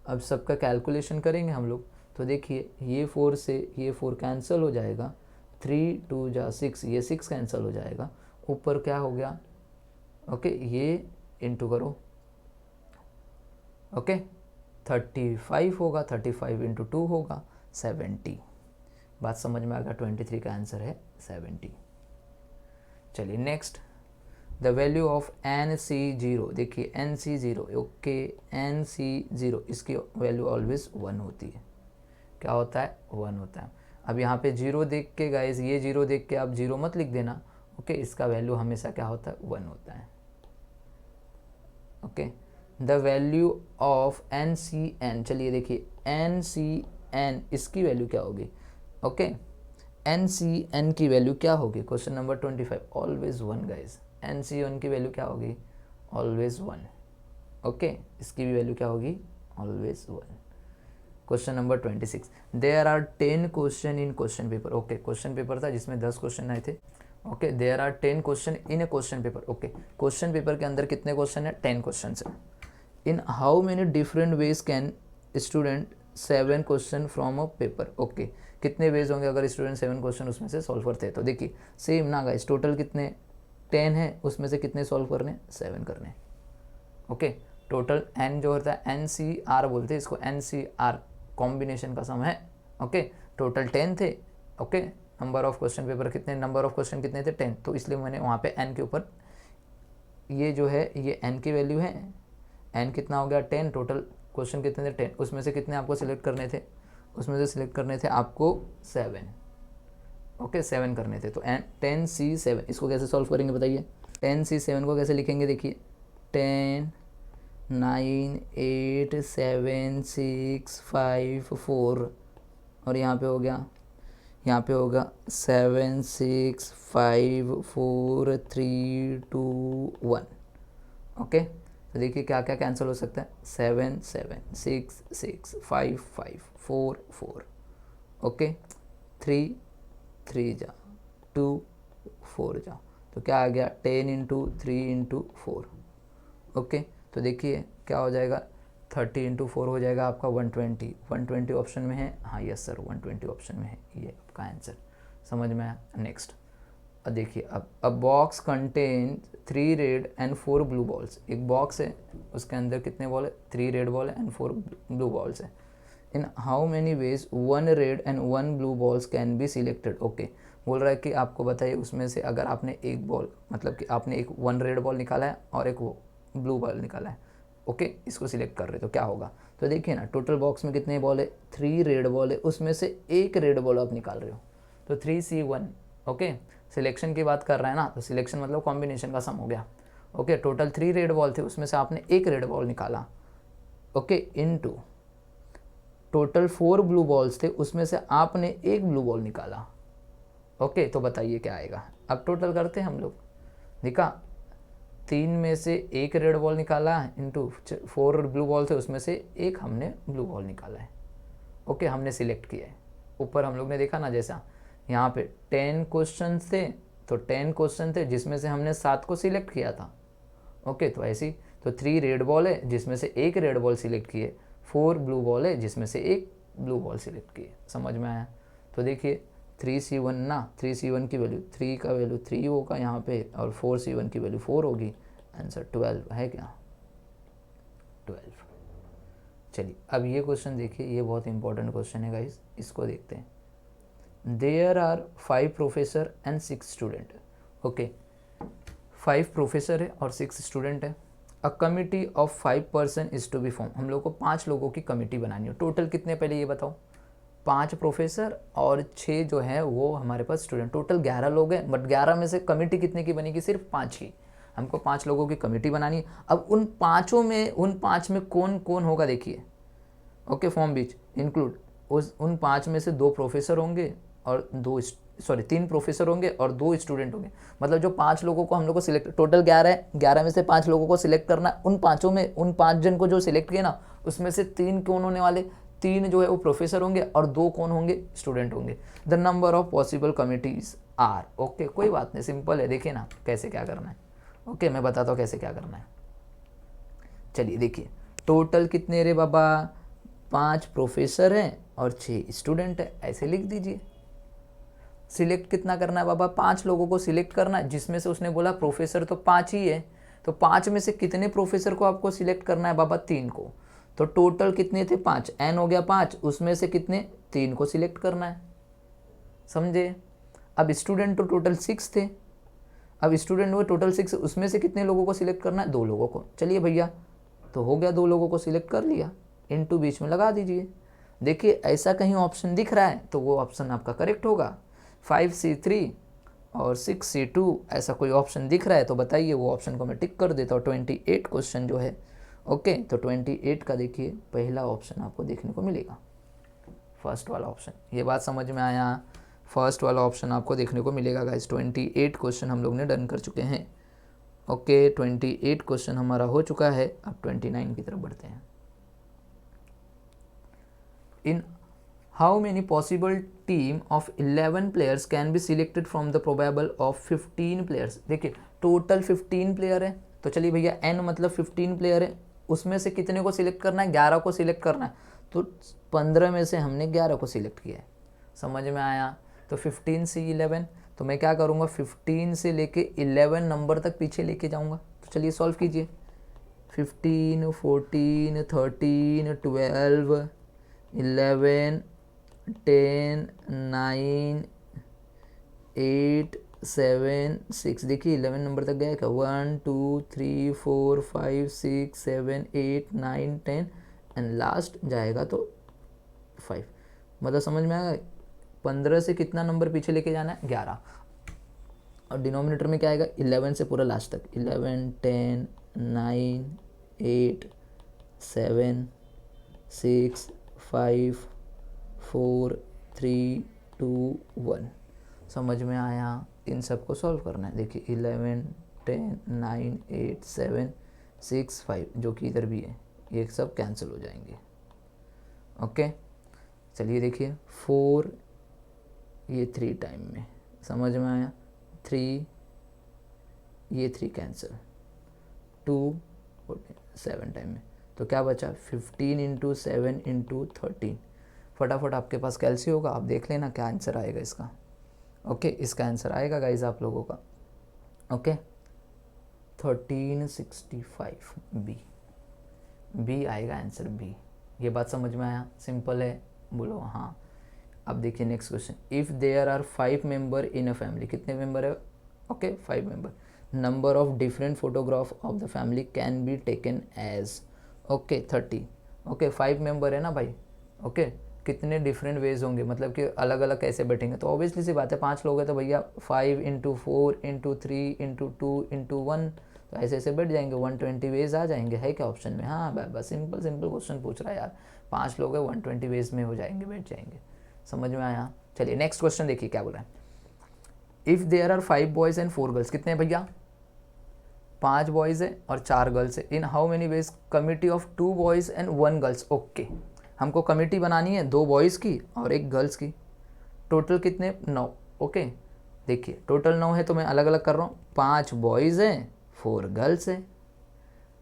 अब सबका कैलकुलेशन करेंगे हम लोग। तो देखिए ये 4 से ये 4 कैंसिल हो जाएगा, 3 2 जा 6, ये 6 कैंसिल हो जाएगा, ऊपर क्या हो गया, ओके ये इंटू करो, ओके 35 होगा, 35 इंटू 2 होगा 70। बात समझ में आ गया, 23 का आंसर है 70। चलिए next, the value of NC0। देखिए NC0, ओके NC0, इसकी वैल्यू ऑलवेज 1 होती है। क्या होता है, 1 होता है। अब यहाँ पे 0 देख के गाइस, ये 0 देख के आप 0 मत लिख देना। ओके, इसका वैल्यू हमेशा क्या होता है, 1 होता है। Okay, the value of NCN, चलिए देखिए NCN इसकी वैल्यू क्या होगी। ओके, NCN की वैल्यू क्या होगी, question number 25, always 1 guys. NCN की वैल्यू क्या होगी, ऑलवेज 1। ओके, इसकी भी वैल्यू क्या होगी, always 1। Question number 26, there are 10 question in question paper. Okay, question paper था जिसमें 10 क्वेश्चन आए थे। Okay, there are 10 question in a question paper. Okay, question paper के अंदर कितने क्वेश्चन है, 10 क्वेश्चन है। In how many different ways can student 7 question from a paper. Okay, कितने वेज होंगे अगर स्टूडेंट 7 क्वेश्चन उसमें से सॉल्व करते हैं। तो देखिए सेम ना गाइस, टोटल कितने 10 है, उसमें से कितने सॉल्व करने, 7 करने। ओके, टोटल n जो होता है NCR बोलते हैं इसको, NCR कॉम्बिनेशन का सम है। ओके, टोटल 10 थे। Okay, number of question paper कितने, नंबर ऑफ क्वेश्चन कितने थे, 10, तो इसलिए मैंने वहाँ पे n के ऊपर ये जो है ये n की वैल्यू है, n कितना हो गया 10, टोटल क्वेश्चन कितने थे 10, उसमें से कितने आपको सिलेक्ट करने थे, उसमें से सिलेक्ट करने थे आपको 7। ओके, 7 करने थे, तो 10C7 इसको कैसे सॉल्व करेंगे बताइए। 10C7 को कैसे लिखेंगे, देखिए 10 9 8 7 6 5 4, और यहाँ पे हो गया, यहाँ पे होगा 7 6 5 4 3 2 1। ओके, तो देखिए क्या क्या कैंसिल हो सकता है, 7 7 6 6 5 5 4 4। ओके, 3 3 जा 2 4 जा, तो क्या आ गया 10 इंटू 3 इंटू 4। ओके, तो देखिए क्या हो जाएगा, 30 इंटू 4 हो जाएगा आपका 120। 120 ऑप्शन में है, हाँ यस सर 120 ऑप्शन में है, ये आपका आंसर। समझ में आया। नेक्स्ट, अब देखिए अब box contain 3 red and 4 blue balls. एक बॉक्स है, उसके अंदर कितने बॉल है, 3 रेड बॉल है एंड 4 ब्लू बॉल्स है। In how many ways 1 red and 1 blue balls can be selected. Okay, बोल रहा है कि आपको बताइए उसमें से अगर आपने एक बॉल, मतलब कि आपने एक 1 रेड बॉल निकाला है और एक वो ब्लू बॉल निकाला है। ओके, इसको सिलेक्ट कर रहे तो क्या होगा। तो देखिए ना, टोटल बॉक्स में कितने बॉल है, 3 रेड बॉल है, उसमें से एक रेड बॉल आप निकाल रहे हो, तो 3C1 ओके, सिलेक्शन की बात कर रहे हैं ना, तो सिलेक्शन मतलब कॉम्बिनेशन का सम हो गया। ओके, टोटल 3 रेड बॉल थे, उसमें से आपने एक रेड बॉल निकाला। Okay, into total 4 blue balls थे, उसमें से आपने एक ब्लू बॉल निकाला। ओके, तो बताइए क्या आएगा। अब टोटल करते हैं हम लोग। देखा, 3 में से एक रेड बॉल निकाला इंटू 4 ब्लू बॉल थे, उसमें से एक हमने ब्लू बॉल निकाला है। ओके, हमने सिलेक्ट किया है। ऊपर हम लोग ने देखा ना, जैसा यहाँ पे 10 क्वेश्चन थे, तो 10 क्वेश्चन थे जिसमें से हमने 7 को सिलेक्ट किया था। ओके, तो ऐसी तो 3 रेड बॉल है जिसमें से एक रेड बॉल सिलेक्ट किए, 4 ब्लू बॉल है जिसमें से एक ब्लू बॉल सिलेक्ट किए। समझ में आया? तो देखिए 3C1 ना, 3C1 की वैल्यू 3 का वैल्यू 3 होगा यहाँ पे, और 4C1 की वैल्यू 4 होगी। आंसर 12 है क्या? 12। चलिए अब ये क्वेश्चन देखिए, ये बहुत इंपॉर्टेंट क्वेश्चन है गाइस, इसको देखते हैं। There are 5 professor and 6 student. Okay, 5 professor है और 6 स्टूडेंट है। A committee of 5 person is to be form. हम लोग को 5 लोगों की कमिटी बनानी है। टोटल कितने पहले ये बताओ? 5 प्रोफेसर और 6 जो है वो हमारे पास स्टूडेंट, टोटल 11 लोग हैं। बट 11 में से कमिटी कितने की बनेगी? सिर्फ 5 की। हमको 5 लोगों की कमिटी बनानी है। अब उन 5 में कौन कौन होगा देखिए। ओके, फॉर्म बीच इंक्लूड उन 5 में से 2 प्रोफेसर होंगे और 3 प्रोफेसर होंगे और 2 स्टूडेंट होंगे। मतलब जो 5 लोगों को हम लोग को सिलेक्ट, टोटल 11 है, 11 में से 5 लोगों को सिलेक्ट करना। उन 5 में, उन 5 जन को जो सिलेक्ट किए ना, उसमें से 3 कौन होने वाले? 3 जो है वो प्रोफेसर होंगे और 2 कौन होंगे? स्टूडेंट होंगे। The number of possible committees are. Okay, कोई बात नहीं, सिंपल है। देखिए ना कैसे क्या करना है। ओके, मैं बताता हूँ कैसे क्या करना है। चलिए देखिए, टोटल कितने रे बाबा? 5 प्रोफेसर हैं और 6 स्टूडेंट है, ऐसे लिख दीजिए। सिलेक्ट कितना करना है बाबा? 5 लोगों को सिलेक्ट करना है, जिसमें से उसने बोला प्रोफेसर तो 5 ही है। तो 5 में से कितने प्रोफेसर को आपको सिलेक्ट करना है बाबा? 3 को। तो टोटल कितने थे? 5, एन हो गया 5, उसमें से कितने? 3 को सिलेक्ट करना है। समझे? अब स्टूडेंट तो टोटल 6 थे। अब स्टूडेंट हुए टोटल 6, उसमें से कितने लोगों को सिलेक्ट करना है? 2 लोगों को। चलिए भैया, तो हो गया, 2 लोगों को सिलेक्ट कर लिया, इनटू बीच में लगा दीजिए। देखिए ऐसा कहीं ऑप्शन दिख रहा है तो वो ऑप्शन आपका करेक्ट होगा। 5C3 और 6C2 ऐसा कोई ऑप्शन दिख रहा है तो बताइए, वो ऑप्शन को मैं टिक कर देता हूँ। 28 क्वेश्चन जो है। ओके, तो 28 का देखिए पहला ऑप्शन आपको देखने को मिलेगा, फर्स्ट वाला ऑप्शन। ये बात समझ में आया? फर्स्ट वाला ऑप्शन आपको देखने को मिलेगा गाइस। 28 क्वेश्चन हम लोग ने डन कर चुके हैं। ओके, 28 क्वेश्चन हमारा हो चुका है। अब 29 की तरफ बढ़ते हैं। इन how many possible team of 11 players can be selected from the probable of 15 players. देखिए टोटल 15 प्लेयर है, तो चलिए भैया n मतलब 15 प्लेयर है, उसमें से कितने को सिलेक्ट करना है? 11 को सिलेक्ट करना है। तो 15 में से हमने 11 को सिलेक्ट किया है। समझ में आया? तो 15 से 11, तो मैं क्या करूँगा, 15 से लेके 11 नंबर तक पीछे लेके जाऊँगा। तो चलिए सॉल्व कीजिए। 15, 14, 13, 12, 11, 10, 9, 8, 7, 6। देखिए 11 नंबर तक गया क्या? 1, 2, 3, 4, 5, 6, 7, 8, 9, 10 एंड लास्ट जाएगा तो 5। मतलब समझ में आएगा? 15 से कितना नंबर पीछे लेके जाना है? 11। और डिनोमिनेटर में क्या आएगा? 11 से पूरा लास्ट तक। 11, 10, 9, 8, 7, 6, 5, 4, 3, 2, 1। समझ में आया? इन सब को सॉल्व करना है। देखिए 11, 10, 9, 8, 7, 6, 5 जो कि इधर भी है, ये सब कैंसिल हो जाएंगे। ओके, चलिए देखिए 4 ये 3 टाइम में, समझ में आया? 3 ये 3 कैंसिल, 2 7 टाइम में, तो क्या बचा? 15 इंटू 7 इंटू 13। फटाफट आपके पास कैलसी होगा, आप देख लेना क्या आंसर आएगा इसका। ओके, इसका आंसर आएगा गाइज आप लोगों का। ओके, 1365 बी आएगा आंसर, बी। ये बात समझ में आया? सिंपल है, बोलो हाँ। अब देखिए next question. If there are 5 member in a family, कितने मेंबर है? Okay 5 member. Number of different photograph of the family can be taken as. Okay 30। Okay 5 member है ना भाई। ओके, कितने डिफरेंट वेज होंगे, मतलब कि अलग अलग कैसे बैठेंगे। तो ऑब्वियसली सी बात है 5 लोग हैं तो भैया 5 इंटू 4 इंटू 3 इंटू 2 इंटू 1, तो ऐसे ऐसे बैठ जाएंगे, 120 वेज आ जाएंगे। है क्या ऑप्शन में? हाँ बस सिंपल सिंपल क्वेश्चन पूछ रहा है यार, 5 लोग हैं 120 वेज में हो जाएंगे, बैठ जाएंगे। समझ में आया? चलिए नेक्स्ट क्वेश्चन देखिए क्या बोला है। If there are 5 boys and 4 girls, कितने हैं भैया? 5 बॉयज़ है और 4 गर्ल्स है। In how many veg committee of 2 boys and 1 girls. Okay, हमको कमिटी बनानी है 2 बॉयज़ की और 1 गर्ल्स की। टोटल कितने? 9। ओके, देखिए टोटल 9 है तो मैं अलग अलग कर रहा हूँ। 5 बॉयज़ हैं 4 गर्ल्स है।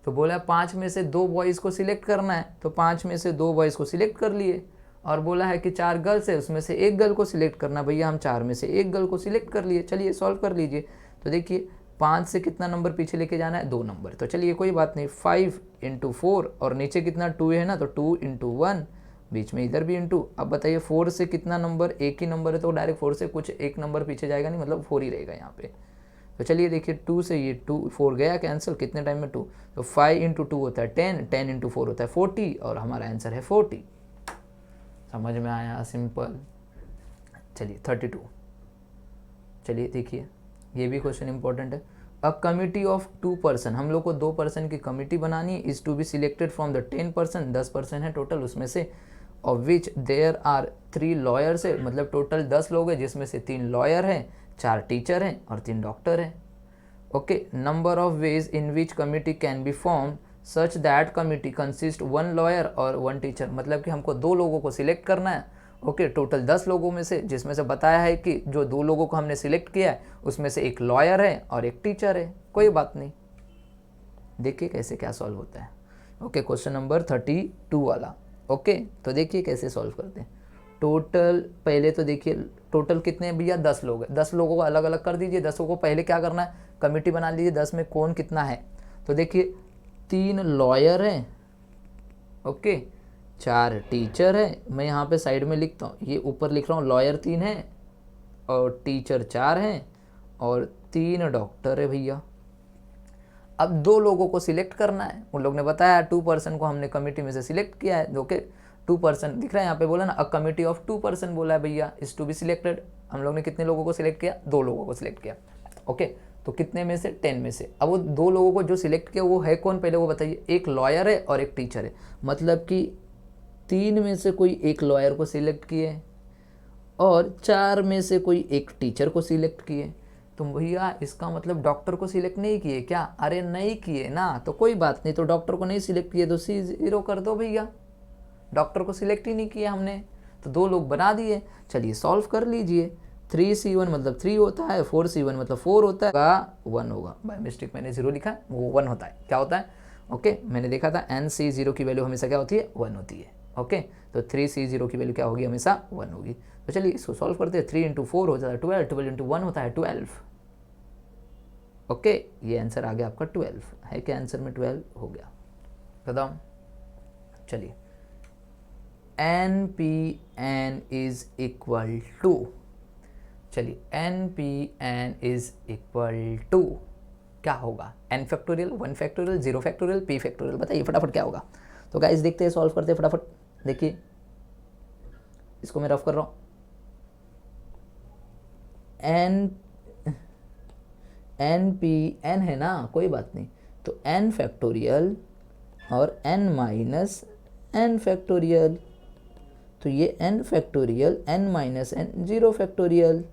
तो बोला 5 में से 2 बॉयज़ को सिलेक्ट करना है, तो 5 में से 2 बॉयज़ को सिलेक्ट कर लिए। और बोला है कि 4 गर्ल्स है, उसमें से 1 गर्ल को सिलेक्ट करना। भैया हम 4 में से 1 गर्ल को सिलेक्ट कर लिए। चलिए सॉल्व कर लीजिए। तो देखिए 5 से कितना नंबर पीछे लेके जाना है? 2 नंबर। तो चलिए कोई बात नहीं, 5 इंटू 4 और नीचे कितना 2 है ना, तो 2 इंटू 1, बीच में इधर भी इंटू। अब बताइए 4 से कितना नंबर? एक ही नंबर है तो डायरेक्ट 4 से कुछ एक नंबर पीछे जाएगा नहीं, मतलब 4 ही रहेगा यहाँ पे। तो चलिए देखिए 2 से ये 2 4 गया कैंसिल, कितने टाइम में 2, तो 5 इंटू 2 होता है 10, 10 इंटू 4 होता है 40 और हमारा आंसर है 40। समझ में आया? सिंपल। चलिए 32। चलिए देखिए ये भी क्वेश्चन इंपॉर्टेंट है। अ कमिटी ऑफ 2 पर्सन, हम लोग को 2 पर्सन की कमिटी बनानी है। Is to be selected from the 10 person, 10 person है टोटल उसमें से, of which there are 3 lawyers है, मतलब टोटल 10 लोग हैं जिसमें से 3 लॉयर हैं, 4 टीचर हैं और 3 डॉक्टर हैं। Okay, number of ways in which committee can be form such that committee consist 1 lawyer और 1 टीचर, मतलब कि हमको 2 लोगों को सिलेक्ट करना है। ओके, टोटल 10 लोगों में से, जिसमें से बताया है कि जो 2 लोगों को हमने सिलेक्ट किया है उसमें से 1 लॉयर है और 1 टीचर है। कोई बात नहीं, देखिए कैसे क्या सॉल्व होता है। ओके, क्वेश्चन नंबर 32 वाला। ओके, तो देखिए कैसे सॉल्व करते हैं। टोटल पहले तो देखिए टोटल कितने हैं भैया? 10 लोग हैं। 10 लोगों को अलग अलग कर दीजिए। 10 को पहले क्या करना है? कमिटी बना लीजिए 10 में कौन कितना है। तो देखिए 3 लॉयर हैं, ओके, 4 टीचर है। मैं यहाँ पे साइड में लिखता हूँ, ये ऊपर लिख रहा हूँ लॉयर 3 है और टीचर 4 हैं और 3 डॉक्टर है भैया। अब 2 लोगों को सिलेक्ट करना है। उन लोग ने बताया 2 पर्सन को हमने कमिटी में से सिलेक्ट किया है। ओके, 2 पर्सन दिख रहा है यहाँ पे, बोला ना अ कमिटी ऑफ 2 पर्सन बोला है भैया, इज टू बी सिलेक्टेड। हम लोग ने कितने लोगों को सिलेक्ट किया? 2 लोगों को सिलेक्ट किया। ओके, तो कितने में से? 10 में से। अब वो 2 लोगों को जो सिलेक्ट किया वो है कौन, पहले वो बताइए। 1 लॉयर है और 1 टीचर है, मतलब कि 3 में से कोई 1 लॉयर को सिलेक्ट किए और 4 में से कोई 1 टीचर को सिलेक्ट किए। तो भैया इसका मतलब डॉक्टर को सिलेक्ट नहीं किए क्या? अरे नहीं किए ना, तो कोई बात नहीं, तो डॉक्टर को नहीं सिलेक्ट किए तो C0 कर दो भैया। डॉक्टर को सिलेक्ट ही नहीं किया हमने, तो 2 लोग बना दिए। चलिए सॉल्व कर लीजिए। 3C1 मतलब 3 होता है, 4C1 मतलब 4 होता है, 1 होगा। बाय मिस्टेक मैंने 0 लिखा है, वो 1 होता है। क्या होता है? ओके, मैंने देखा था NC0 की वैल्यू हमेशा क्या होती है? 1 होती है। ओके, तो 3C0 की वैल्यू क्या होगी? हमेशा 1 होगी। तो चलिए इसको सॉल्व करते हैं। 3 इंटू 4 हो जाता है 12, 12 इंटू 1 होता है 12। ओके, ये आंसर आ गया आपका 12 है। क्या आंसर में 12 हो गया? बताओ। चलिए NPN इज इक्वल टू, चलिए NPN इज इक्वल टू क्या होगा? n factorial, 1 factorial, 0 factorial, p factorial. बताइए फटाफट क्या होगा। तो गाइस देखते हैं, सॉल्व करते हैं फटाफट। देखिए इसको मैं रफ कर रहा हूँ। NPN है ना, कोई बात नहीं, तो n फैक्टोरियल और n माइनस n फैक्टोरियल, तो ये n factorial n minus n 0 factorial,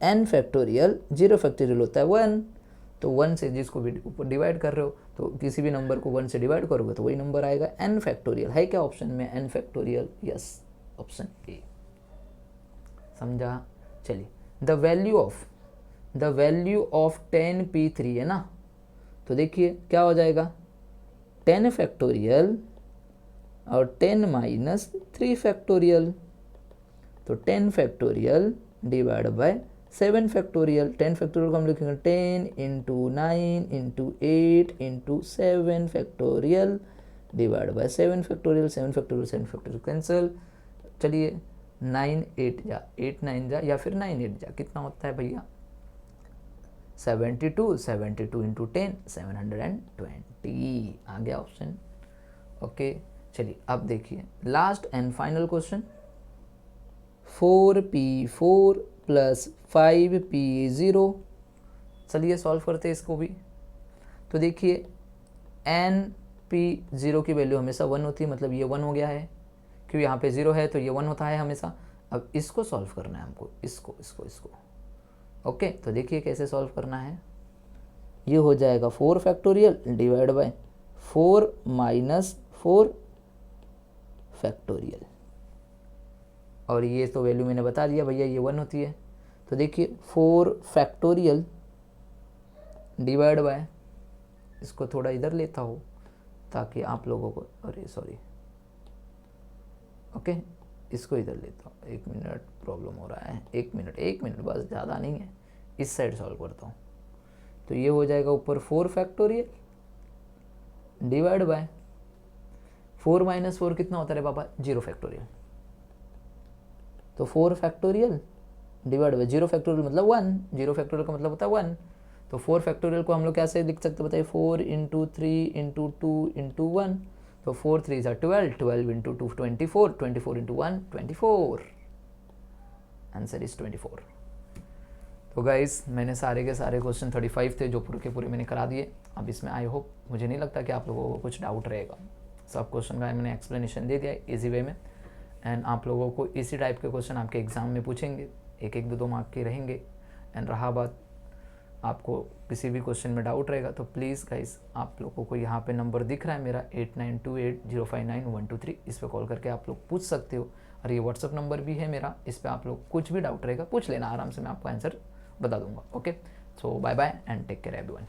n factorial 0 factorial होता है 1, तो 1 से जिसको भी ऊपर डिवाइड कर रहे हो तो किसी भी नंबर को 1 से डिवाइड करोगे तो वही नंबर आएगा n फैक्टोरियल। है क्या ऑप्शन में? n factorial, yes, option A. समझा? चलिए द वैल्यू ऑफ 10p3 है ना, तो देखिए क्या हो जाएगा? 10 फैक्टोरियल और 10 माइनस 3 फैक्टोरियल, तो 10 factorial divide by 7 factorial. 10 factorial को हम लिखेंगे 10 into 9 into 8 into 7 factorial divide by 7 factorial. 7 factorial 7 factorial cancel. चलिए 9 8 जा, 8 9 जा, या फिर 9 8 जा, कितना होता है भैया? 72, 72 इंटू 10 720 आ गया ऑप्शन। ओके, चलिए अब देखिए last and final question. 4p4 plus 5p0। चलिए सॉल्व करते हैं इसको भी। तो देखिए np0 की वैल्यू हमेशा 1 होती है, मतलब ये 1 हो गया है, क्योंकि यहाँ पे 0 है तो ये 1 होता है हमेशा। अब इसको सॉल्व करना है हमको, इसको इसको इसको। ओके, तो देखिए कैसे सॉल्व करना है। ये हो जाएगा 4 factorial divide by 4 minus 4 factorial, और ये तो वैल्यू मैंने बता दिया भैया, ये 1 होती है। तो देखिए 4 फैक्टोरियल डिवाइड बाय, इसको थोड़ा इधर लेता हूँ ताकि आप लोगों को, अरे सॉरी, ओके इसको इधर लेता हूँ, 1 मिनट प्रॉब्लम हो रहा है, 1 मिनट बस, ज़्यादा नहीं है, इस साइड सॉल्व करता हूँ। तो ये हो जाएगा ऊपर 4 फैक्टोरियल डिवाइड बाय 4 माइनस 4 कितना होता है पापा, 0 फैक्टोरियल। तो 4 फैक्टोरियल डिवाइड बाय 0 फैक्टोरियल मतलब 1, 0 फैक्टोरियल का मतलब होता है 1। तो 4 फैक्टोरियल को हम लोग कैसे लिख सकते हैं बताइए, 4 इंटू 3 इंटू 2 इंटू 1। तो 4 3 ज़ा 12, 12 इंटू 2 24, 24 इंटू 1 24। Answer is 24। तो गाइस मैंने सारे के सारे क्वेश्चन 35 थे जो पूरे के पूरे मैंने करा दिए। अब इसमें आई होप, मुझे नहीं लगता कि आप लोगों को कुछ डाउट रहेगा। सब क्वेश्चन का मैंने एक्सप्लेनेशन दे दिया है ईजी वे में, एंड आप लोगों को इसी टाइप के क्वेश्चन आपके एग्ज़ाम में पूछेंगे, एक एक 2 मार्क के रहेंगे। एंड रहा बात, आपको किसी भी क्वेश्चन में डाउट रहेगा तो प्लीज़ गाइस आप लोगों को यहाँ पे नंबर दिख रहा है मेरा 8928059123, इस पर कॉल करके आप लोग पूछ सकते हो। और ये व्हाट्सअप नंबर भी है मेरा, इस पर आप लोग कुछ भी डाउट रहेगा पूछ लेना, आराम से मैं आपको आंसर बता दूंगा। Okay, so bye bye and take care everyone.